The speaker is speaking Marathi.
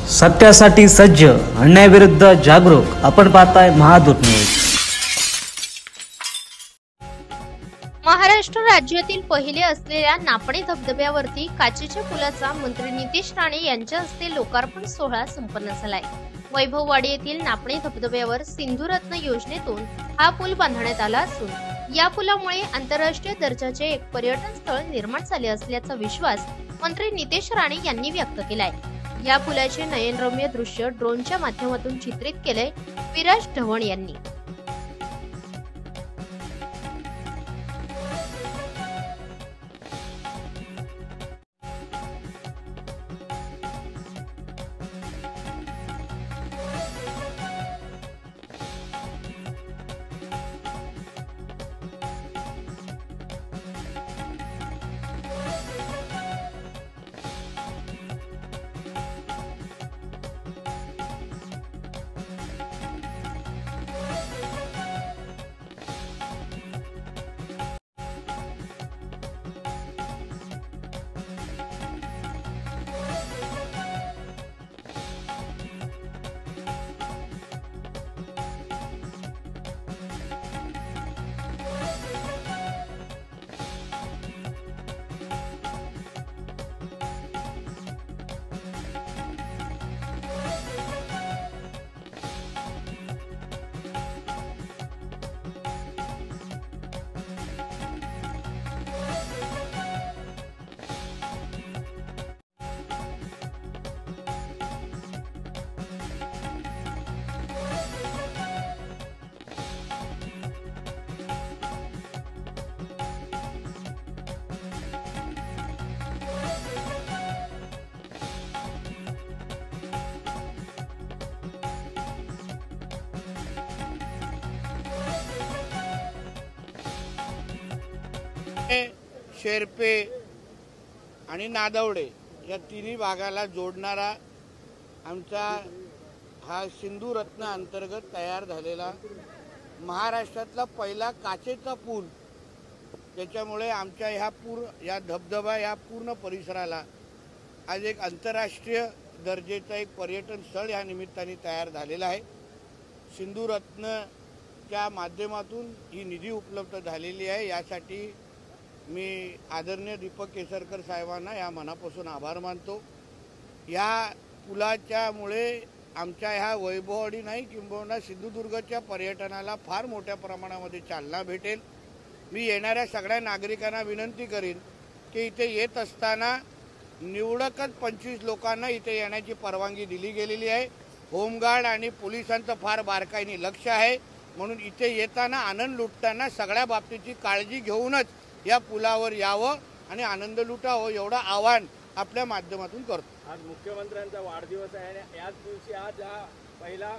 सत्यासाठी सज्ज, अन्यायाविरुद्ध जागरूक। आपण पाहताय महादूत न्यूज। महाराष्ट्र राज्यातील पहिले असलेल्या नापणे धबधब्यावरती काचेच्या पुलाचा मंत्री नितेश राणे यांच्या हस्ते लोकार्पण सोहळा संपन्न झालाय। वैभववाडी येथील नापणे धबधब्यावर सिंधुरत्न योजनेतून हा पूल बांधण्यात आला असून या पुलामुळे आंतरराष्ट्रीय दर्जाचे एक पर्यटन स्थळ निर्माण झाले असल्याचा विश्वास मंत्री नितेश राणे यांनी व्यक्त केलाय। या पुलाचे नयनरम्य दृश्य ड्रोनच्या माध्यमातून चित्रित केले विराज ढवण यांनी। शेरपे आणि नादवडे या तिन्ही भागाला जोडणारा आमचा हा सिंधुरत्न अंतर्गत तयार झालेला महाराष्ट्रातला पहिला काचेचा पूल, त्याच्यामुळे आमच्या या धबधबा या पूर्ण परिसराला आज एक आंतरराष्ट्रीय दर्जाचा एक पर्यटन स्थळ या निमित्ताने तयार झालेला आहे। सिंधुरत्नच्या माध्यमातून ही निधी उपलब्ध झालेली आहे। यासाठी मी आदरणीय दीपक केसरकर साहेबांना या मनापासून आभार मानतो। या पुलाच्यामुळे आमच्या ह्या वैभववाडी नाही किंबहुना सिंधुदुर्गच्या पर्यटनाला फार मोठ्या प्रमाणामध्ये चालना भेटेल। मी येणाऱ्या सगळ्या नागरिकांना विनंती करीन की इथे येत असताना निवडकच 25 लोकांना इथे येण्याची परवानगी दिली गेलेली आहे। होमगार्ड आणि पोलिसांचं फार बारकाईने लक्ष आहे, म्हणून इथे येताना आनंद लुटताना सगळ्या बाबतीची काळजी घेऊनच या पुलावर यावं आणि आनंद लुटावं एवढं आवाहन आपल्या माध्यमातून करतो। आज मुख्यमंत्र्यांचा वाढदिवस आहे आणि याच दिवशी आज हा पहिला